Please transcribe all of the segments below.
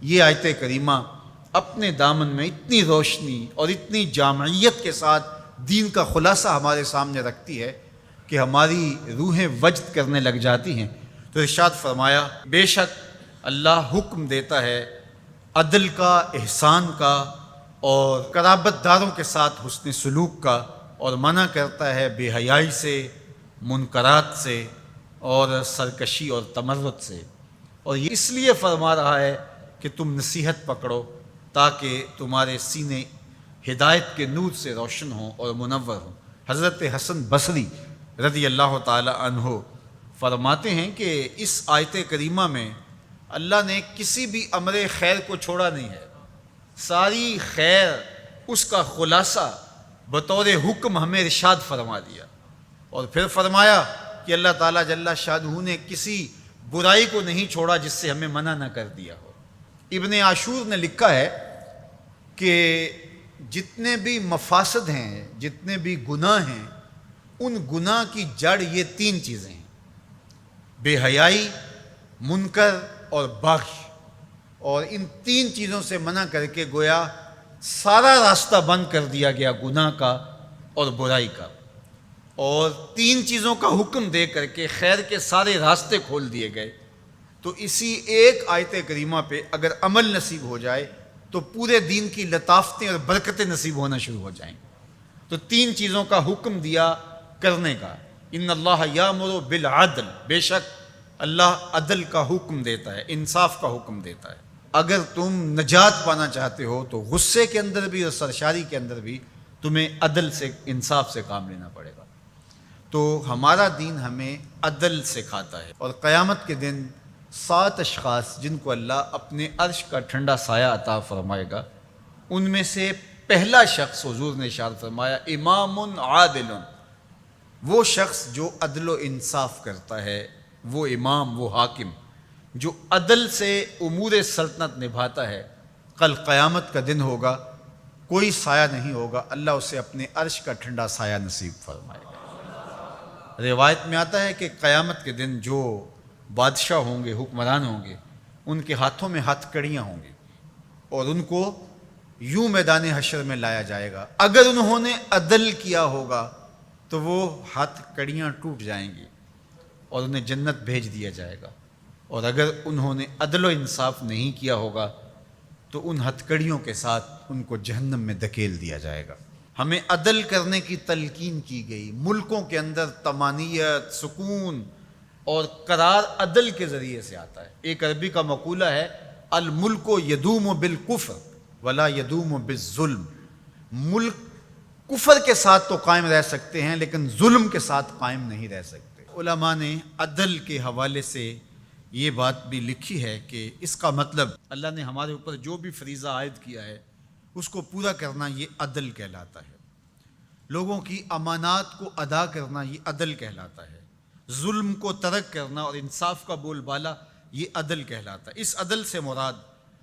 یہ آیت کریمہ اپنے دامن میں اتنی روشنی اور اتنی جامعیت کے ساتھ دین کا خلاصہ ہمارے سامنے رکھتی ہے کہ ہماری روحیں وجد کرنے لگ جاتی ہیں۔ تو ارشاد فرمایا، بے شک اللہ حکم دیتا ہے عدل کا، احسان کا اور قرابت داروں کے ساتھ حسن سلوک کا، اور منع کرتا ہے بے حیائی سے، منکرات سے اور سرکشی اور تمرد سے۔ اور یہ اس لیے فرما رہا ہے کہ تم نصیحت پکڑو تاکہ تمہارے سینے ہدایت کے نور سے روشن ہوں اور منور ہوں۔ حضرت حسن بصری رضی اللہ تعالی عنہ فرماتے ہیں کہ اس آیت کریمہ میں اللہ نے کسی بھی امر خیر کو چھوڑا نہیں ہے، ساری خیر اس کا خلاصہ بطور حکم ہمیں ارشاد فرما دیا، اور پھر فرمایا کہ اللہ تعالیٰ جل شانہ نے کسی برائی کو نہیں چھوڑا جس سے ہمیں منع نہ کر دیا ہو۔ ابن عاشور نے لکھا ہے کہ جتنے بھی مفاسد ہیں، جتنے بھی گناہ ہیں، ان گناہ کی جڑ یہ تین چیزیں ہیں: بے حیائی، منکر اور بغی۔ اور ان تین چیزوں سے منع کر کے گویا سارا راستہ بند کر دیا گیا گناہ کا اور برائی کا، اور تین چیزوں کا حکم دے کر کے خیر کے سارے راستے کھول دیے گئے۔ تو اسی ایک آیت کریمہ پہ اگر عمل نصیب ہو جائے تو پورے دین کی لطافتیں اور برکتیں نصیب ہونا شروع ہو جائیں۔ تو تین چیزوں کا حکم دیا کرنے کا: ان اللہ یامر بالعدل، بے شک اللہ عدل کا حکم دیتا ہے، انصاف کا حکم دیتا ہے۔ اگر تم نجات پانا چاہتے ہو تو غصے کے اندر بھی اور سرشاری کے اندر بھی تمہیں عدل سے، انصاف سے کام لینا پڑے گا۔ تو ہمارا دین ہمیں عدل سکھاتا ہے، اور قیامت کے دن 7 اشخاص جن کو اللہ اپنے عرش کا ٹھنڈا سایہ عطا فرمائے گا، ان میں سے پہلا شخص حضور نے ارشاد فرمایا امام عادل، وہ شخص جو عدل و انصاف کرتا ہے، وہ امام، وہ حاکم جو عدل سے امور سلطنت نبھاتا ہے، کل قیامت کا دن ہوگا، کوئی سایہ نہیں ہوگا، اللہ اسے اپنے عرش کا ٹھنڈا سایہ نصیب فرمائے گا۔ روایت میں آتا ہے کہ قیامت کے دن جو بادشاہ ہوں گے، حکمران ہوں گے، ان کے ہاتھوں میں ہتھ کڑیاں ہوں گی، اور ان کو یوں میدان حشر میں لایا جائے گا۔ اگر انہوں نے عدل کیا ہوگا تو وہ ہتھ کڑیاں ٹوٹ جائیں گی اور انہیں جنت بھیج دیا جائے گا، اور اگر انہوں نے عدل و انصاف نہیں کیا ہوگا تو ان ہتھ کڑیوں کے ساتھ ان کو جہنم میں دھکیل دیا جائے گا۔ ہمیں عدل کرنے کی تلقین کی گئی۔ ملکوں کے اندر طمانینت، سکون اور قرار عدل کے ذریعے سے آتا ہے۔ ایک عربی کا مقولہ ہے، الملک یدوم بالکفر ولا یدوم بالظلم۔ ملک کفر کے ساتھ تو قائم رہ سکتے ہیں لیکن ظلم کے ساتھ قائم نہیں رہ سکتے۔ علماء نے عدل کے حوالے سے یہ بات بھی لکھی ہے کہ اس کا مطلب اللہ نے ہمارے اوپر جو بھی فریضہ عائد کیا ہے اس کو پورا کرنا، یہ عدل کہلاتا ہے۔ لوگوں کی امانات کو ادا کرنا، یہ عدل کہلاتا ہے۔ ظلم کو ترک کرنا اور انصاف کا بول بالا، یہ عدل کہلاتا ہے۔ اس عدل سے مراد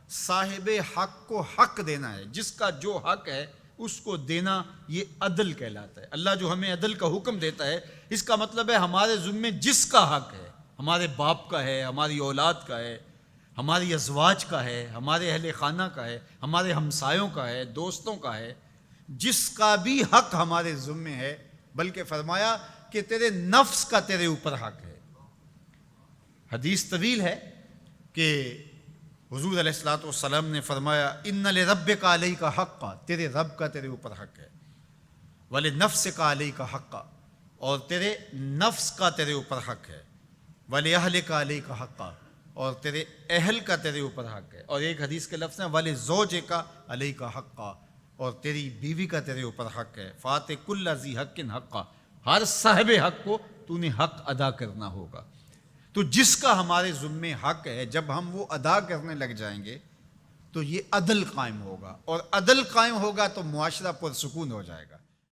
صاحب حق کو حق دینا ہے، جس کا جو حق ہے اس کو دینا، یہ عدل کہلاتا ہے۔ اللہ جو ہمیں عدل کا حکم دیتا ہے، اس کا مطلب ہے ہمارے ذمے جس کا حق ہے، ہمارے باپ کا ہے، ہماری اولاد کا ہے، ہماری ازواج کا ہے، ہمارے اہل خانہ کا ہے، ہمارے ہمسایوں کا ہے، دوستوں کا ہے، جس کا بھی حق ہمارے ذمے ہے، بلکہ فرمایا کہ تیرے نفس کا تیرے اوپر حق ہے۔ حدیث طویل ہے کہ حضور علیہ الصلوۃ والسلام نے فرمایا ان لربک علیک حقا، تیرے رب کا تیرے اوپر حق ہے، ولنفسک علیک حقا، اور تیرے نفس کا تیرے اوپر حق ہے، ولأہلک علیک حقا، اور تیرے اہل کا تیرے اوپر حق ہے، اور ایک حدیث کے لفظ ہیں ولزوجک علیک حقا، اور تیری بیوی کا تیرے اوپر حق ہے، فآت کل ذی حق حقا، ہر صاحب حق کو تو نے حق ادا کرنا ہوگا۔ تو جس کا ہمارے ذمے حق ہے، جب ہم وہ ادا کرنے لگ جائیں گے تو یہ عدل قائم ہوگا، اور عدل قائم ہوگا تو معاشرہ پرسکون ہو جائے گا۔